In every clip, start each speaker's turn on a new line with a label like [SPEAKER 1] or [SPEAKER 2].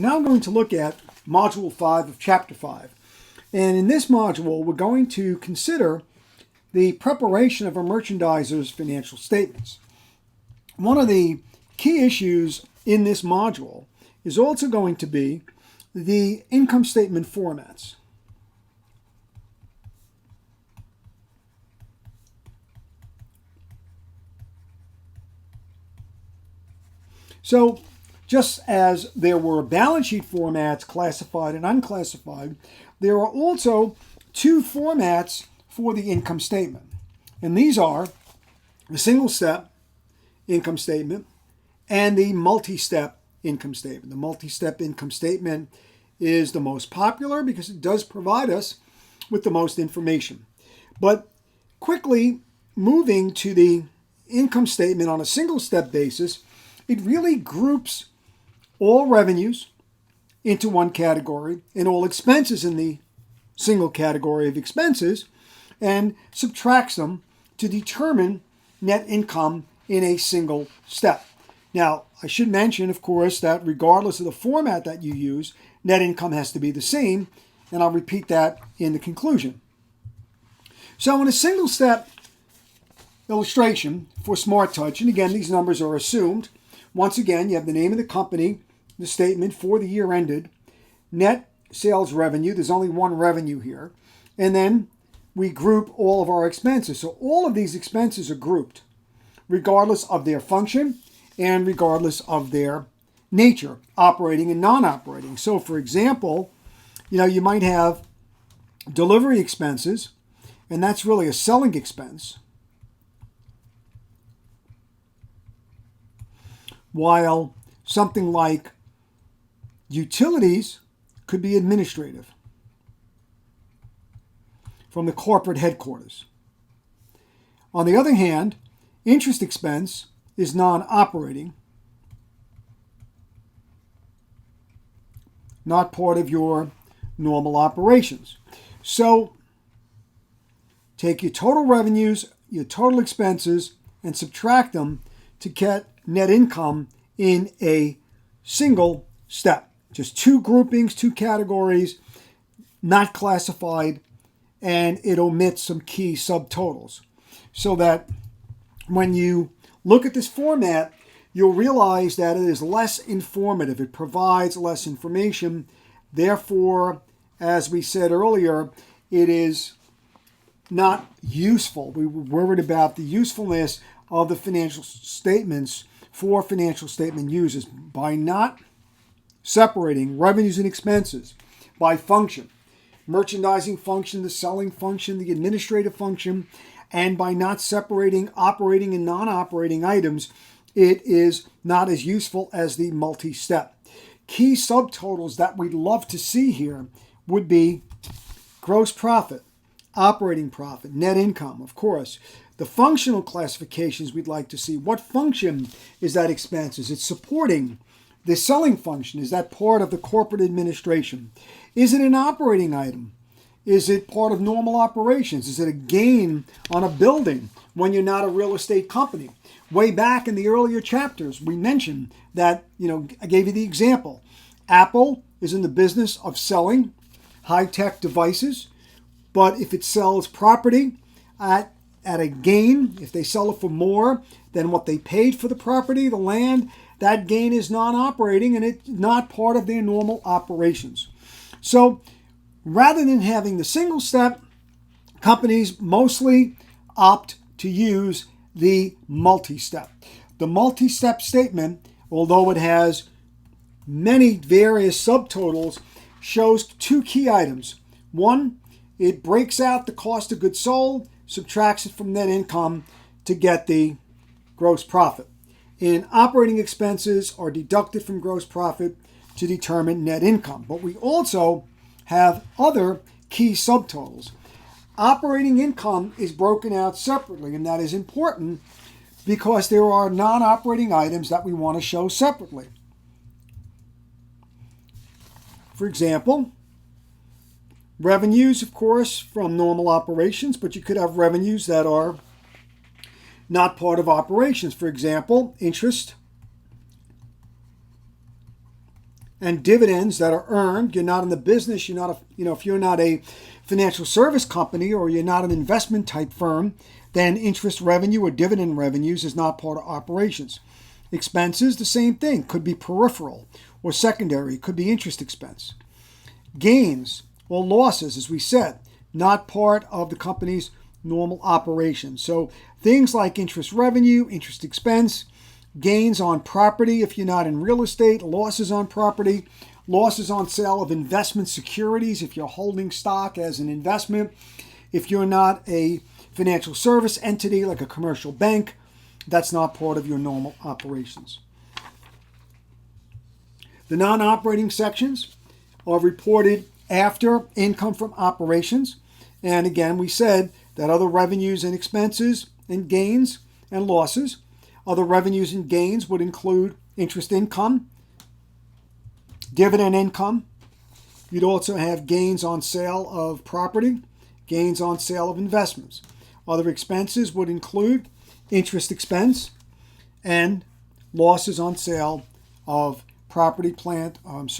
[SPEAKER 1] now I'm going to look at Module 5 of Chapter 5. And in this module, we're going to consider the preparation of a merchandiser's financial statements. One of the key issues in this module is also going to be the income statement formats. So, just as there were balance sheet formats, classified and unclassified, there are also two formats for the income statement. And these are the single-step income statement and the multi-step income statement. The multi-step income statement is the most popular because it does provide us with the most information. But quickly moving to the income statement on a single-step basis, it really groups all revenues into one category and all expenses in the single category of expenses and subtracts them to determine net income in a single step. Now, I should mention, of course, that regardless of the format that you use, net income has to be the same, and I'll repeat that in the conclusion. So in a single step illustration for Smart Touch, and again, these numbers are assumed. Once again, you have the name of the company, the statement for the year ended, net sales revenue, there's only one revenue here, and then we group all of our expenses. So all of these expenses are grouped, regardless of their function and regardless of their nature, operating and non-operating. So for example, you might have delivery expenses, and that's really a selling expense, while something like utilities could be administrative from the corporate headquarters. On the other hand, interest expense is non-operating, not part of your normal operations. So take your total revenues, your total expenses, and subtract them to get net income in a single step. Just two groupings, two categories, not classified, and it omits some key subtotals. So that when you look at this format, you'll realize that it is less informative. It provides less information. Therefore, as we said earlier, it is not useful. We were worried about the usefulness of the financial statements for financial statement users by not separating revenues and expenses by function, merchandising function, the selling function, the administrative function, and by not separating operating and non-operating items, it is not as useful as the multi-step. Key subtotals that we'd love to see here would be gross profit, operating profit, net income, of course. The functional classifications we'd like to see. What function is that expense? Is it supporting the selling function? Is that part of the corporate administration? Is it an operating item? Is it part of normal operations? Is it a gain on a building when you're not a real estate company? Way back in the earlier chapters, we mentioned that, I gave you the example. Apple is in the business of selling high-tech devices, but if it sells property at a gain, if they sell it for more than what they paid for the property, the land, that gain is non-operating and it's not part of their normal operations. So rather than having the single step, companies mostly opt to use the multi-step. The multi-step statement, although it has many various subtotals, shows two key items. One, it breaks out the cost of goods sold, subtracts it from net income to get the gross profit. And operating expenses are deducted from gross profit to determine net income. But we also have other key subtotals. Operating income is broken out separately, and that is important because there are non-operating items that we want to show separately. For example, revenues, of course, from normal operations, but you could have revenues that are not part of operations. For example, interest and dividends that are earned. You're not in the business. You're not if you're not a financial service company or you're not an investment type firm, then interest revenue or dividend revenues is not part of operations. Expenses, the same thing. Could be peripheral or secondary. Could be interest expense. Gains or losses, as we said, not part of the company's normal operations. So things like interest revenue, interest expense, gains on property if you're not in real estate, losses on property, losses on sale of investment securities if you're holding stock as an investment, if you're not a financial service entity like a commercial bank, that's not part of your normal operations. The non-operating sections are reported after income from operations. And again, we said that other revenues and expenses and gains and losses. Other revenues and gains would include interest income, dividend income. You'd also have gains on sale of property, gains on sale of investments. Other expenses would include interest expense and losses on sale of property, plant and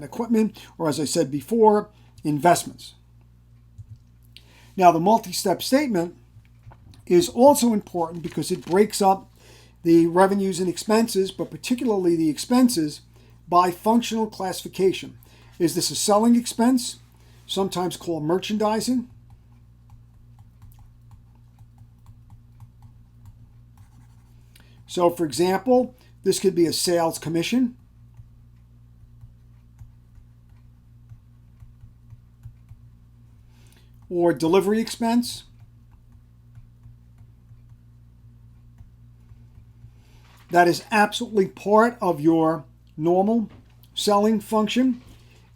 [SPEAKER 1] equipment, or as I said before, investments. Now, the multi-step statement is also important because it breaks up the revenues and expenses, but particularly the expenses, by functional classification. Is this a selling expense, sometimes called merchandising? So, for example, this could be a sales commission, or delivery expense. That is absolutely part of your normal selling function.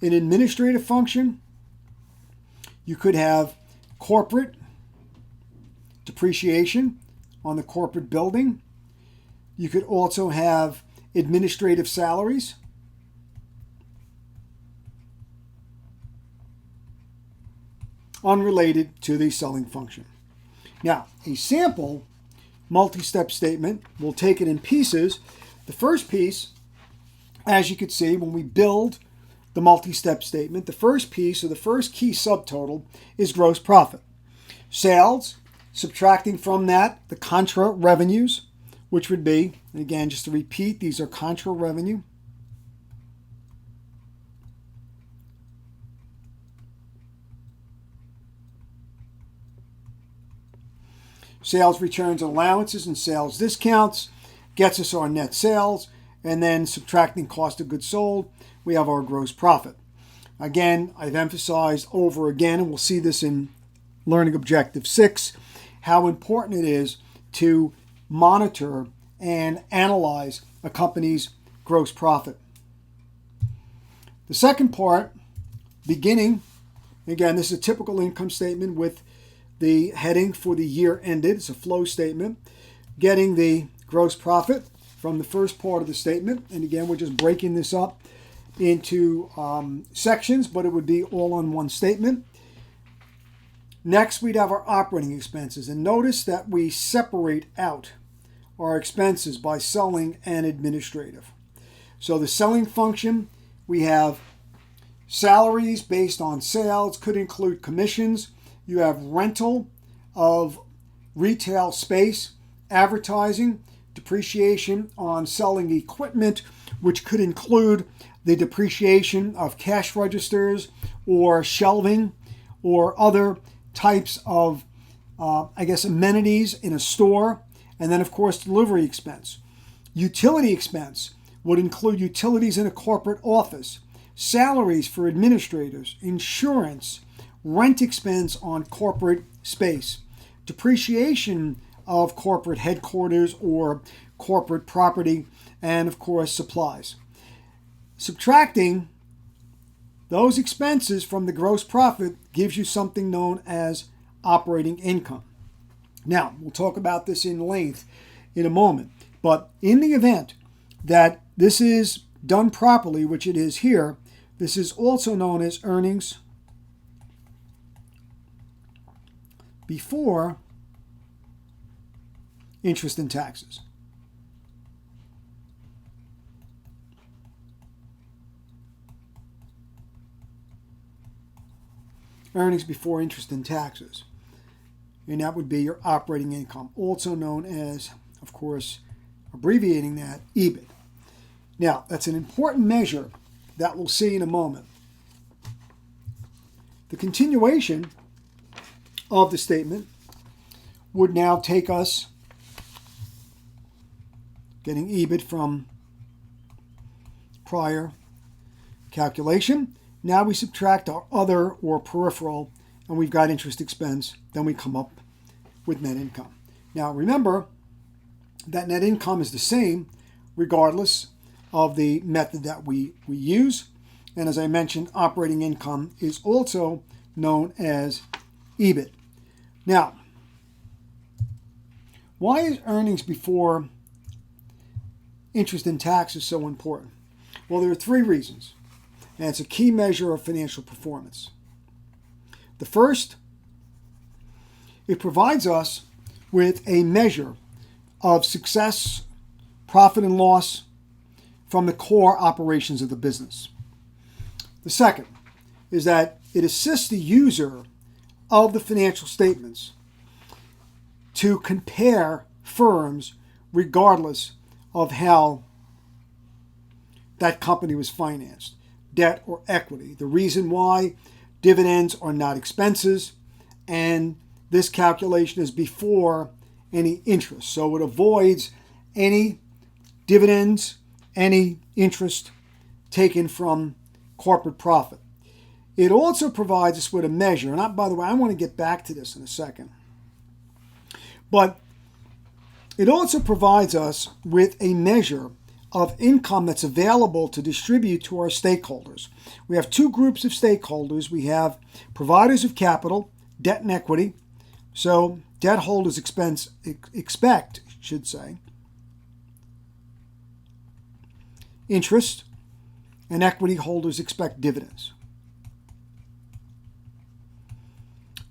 [SPEAKER 1] An administrative function, you could have corporate depreciation on the corporate building. You could also have administrative salaries. Unrelated to the selling function. Now, a sample multi-step statement, we'll take it in pieces. The first piece, as you could see when we build the multi-step statement, the first piece or the first key subtotal is gross profit. Sales, subtracting from that the contra revenues, which would be, and again, just to repeat, these are contra revenue. Sales returns and allowances and sales discounts gets us our net sales, and then subtracting cost of goods sold, we have our gross profit. Again, I've emphasized over again, and we'll see this in Learning Objective 6, how important it is to monitor and analyze a company's gross profit. The second part, beginning, again, this is a typical income statement with the heading for the year ended. It's a flow statement. Getting the gross profit from the first part of the statement. And again, we're just breaking this up into sections, but it would be all on one statement. Next, we'd have our operating expenses. And notice that we separate out our expenses by selling and administrative. So the selling function, we have salaries based on sales, could include commissions. You have rental of retail space, advertising, depreciation on selling equipment, which could include the depreciation of cash registers or shelving or other types of, amenities in a store. And then, of course, delivery expense. Utility expense would include utilities in a corporate office, salaries for administrators, insurance, rent expense on corporate space, depreciation of corporate headquarters or corporate property, and of course supplies. Subtracting those expenses from the gross profit gives you something known as operating income. Now, we'll talk about this in length in a moment, but in the event that this is done properly, which it is here, this is also known as earnings before interest and taxes. earnings before interest and taxes. And that would be your operating income, also known as, of course, abbreviating that, EBIT. Now, that's an important measure that we'll see in a moment. The continuation of the statement would now take us, getting EBIT from prior calculation. Now we subtract our other or peripheral, and we've got interest expense. Then we come up with net income. Now remember that net income is the same regardless of the method that we use. And as I mentioned, operating income is also known as EBIT. Now, why is earnings before interest and taxes so important? Well, there are three reasons, and it's a key measure of financial performance. The first, it provides us with a measure of success, profit and loss from the core operations of the business. The second is that it assists the user of the financial statements to compare firms regardless of how that company was financed, debt or equity. The reason why dividends are not expenses, and this calculation is before any interest. So it avoids any dividends, any interest taken from corporate profit. It also provides us with a measure, and by the way, I want to get back to this in a second. But it also provides us with a measure of income that's available to distribute to our stakeholders. We have two groups of stakeholders. We have providers of capital, debt and equity. So debt holders expect interest, and equity holders expect dividends.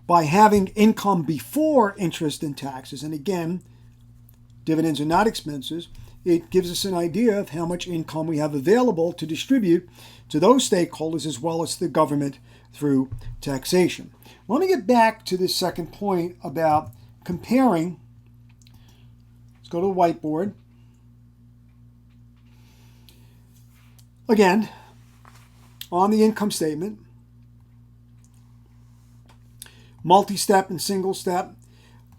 [SPEAKER 1] By having income before interest and taxes, and again, dividends are not expenses, it gives us an idea of how much income we have available to distribute to those stakeholders as well as the government through taxation. Let me get back to this second point about comparing. Let's go to the whiteboard. Again, on the income statement, multi-step and single step,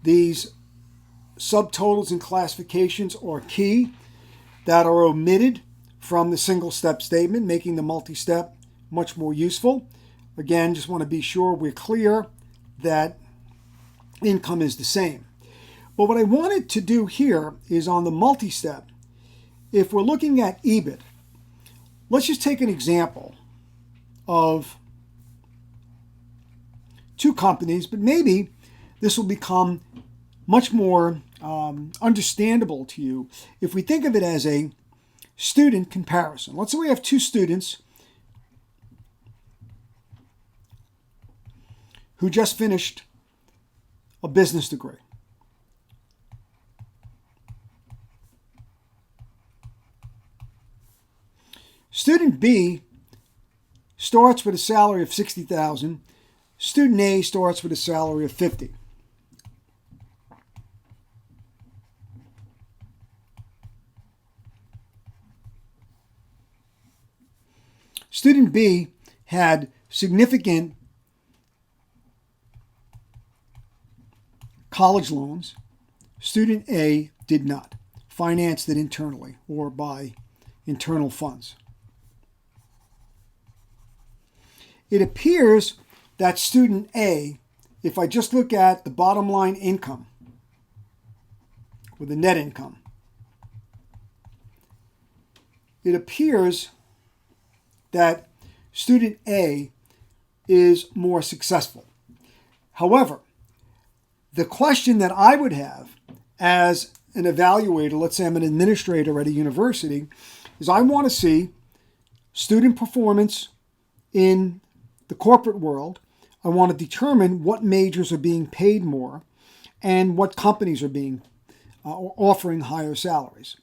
[SPEAKER 1] these subtotals and classifications are key that are omitted from the single step statement, making the multi-step much more useful. Again, just want to be sure we're clear that income is the same. But what I wanted to do here is on the multi-step, if we're looking at EBIT, let's just take an example of two companies, but maybe this will become much more understandable to you if we think of it as a student comparison. Let's say we have two students who just finished a business degree. Student B starts with a salary of $60,000. Student A starts with a salary of $50,000. Student B had significant college loans. Student A did not. Financed it internally or by internal funds. It appears that student A, if I just look at the bottom line income or the net income, it appears that student A is more successful. However, the question that I would have as an evaluator, let's say I'm an administrator at a university, is I want to see student performance in the corporate world. I want to determine what majors are being paid more and what companies are being offering higher salaries.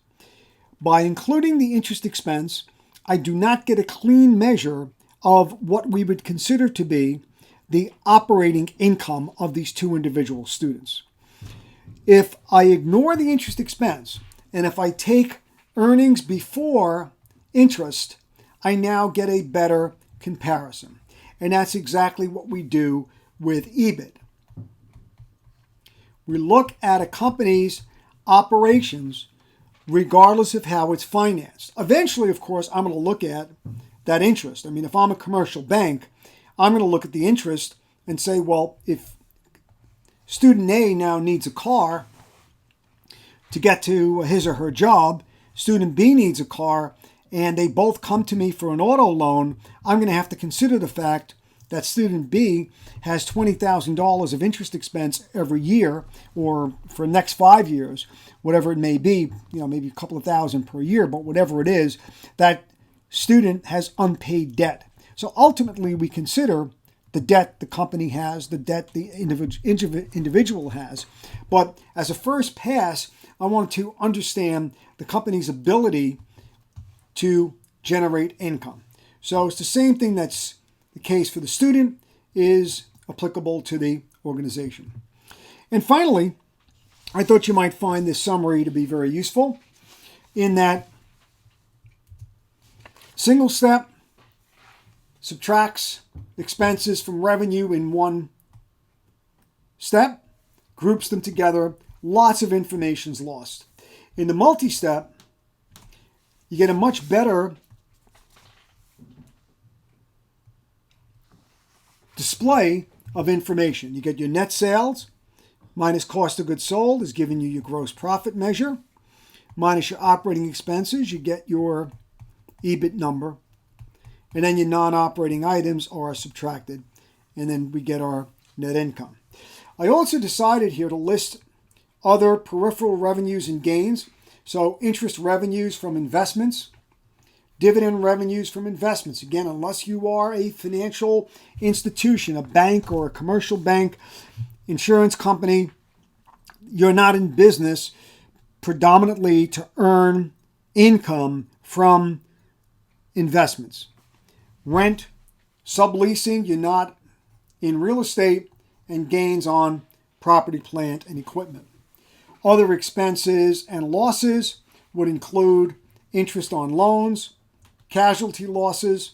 [SPEAKER 1] By including the interest expense, I do not get a clean measure of what we would consider to be the operating income of these two individual students. If I ignore the interest expense, and if I take earnings before interest, I now get a better comparison. And that's exactly what we do with EBIT. We look at a company's operations regardless of how it's financed. Eventually, of course, I'm going to look at that interest. I mean, if I'm a commercial bank, I'm going to look at the interest and say, well, if student A now needs a car to get to his or her job, student B needs a car, and they both come to me for an auto loan, I'm going to have to consider the fact that student B has $20,000 of interest expense every year, or for the next 5 years, whatever it may be, maybe a couple of thousand per year, but whatever it is, that student has unpaid debt. So ultimately, we consider the debt the company has, the debt the individual has. But as a first pass, I want to understand the company's ability to generate income. So it's the same thing that's the case for the student is applicable to the organization. And finally, I thought you might find this summary to be very useful in that single step subtracts expenses from revenue in one step, groups them together, lots of information is lost. In the multi-step, you get a much better display of information. You get your net sales minus cost of goods sold is giving you your gross profit measure, minus your operating expenses, you get your EBIT number, and then your non-operating items are subtracted, and then we get our net income. I also decided here to list other peripheral revenues and gains. So interest revenues from investments, dividend revenues from investments. Again, unless you are a financial institution, a bank or a commercial bank, insurance company, you're not in business predominantly to earn income from investments. Rent, subleasing, you're not in real estate, and gains on property, plant, and equipment. Other expenses and losses would include interest on loans, casualty losses,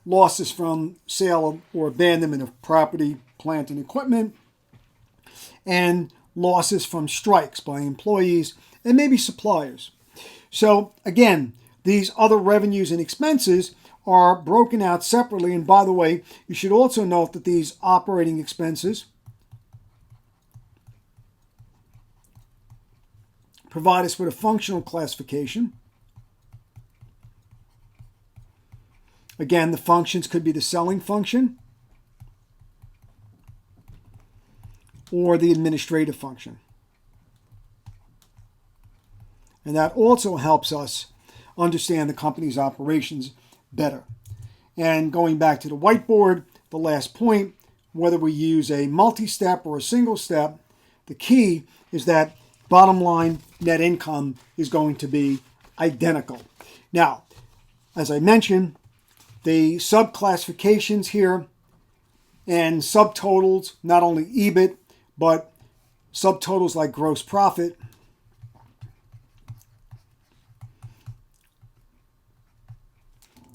[SPEAKER 1] losses from sale or abandonment of property, plant, and equipment, and losses from strikes by employees and maybe suppliers. So again, these other revenues and expenses are broken out separately. And by the way, you should also note that these operating expenses provide us with a functional classification. Again, the functions could be the selling function or the administrative function. And that also helps us understand the company's operations better. And going back to the whiteboard, the last point, whether we use a multi-step or a single step, the key is that bottom line net income is going to be identical. Now, as I mentioned, the subclassifications here and subtotals, not only EBIT, but subtotals like gross profit,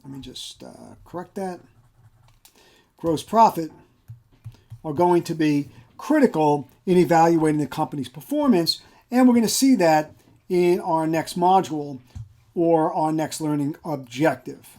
[SPEAKER 1] let me just correct that. Gross profit are going to be critical in evaluating the company's performance, and we're going to see that in our next module or our next learning objective.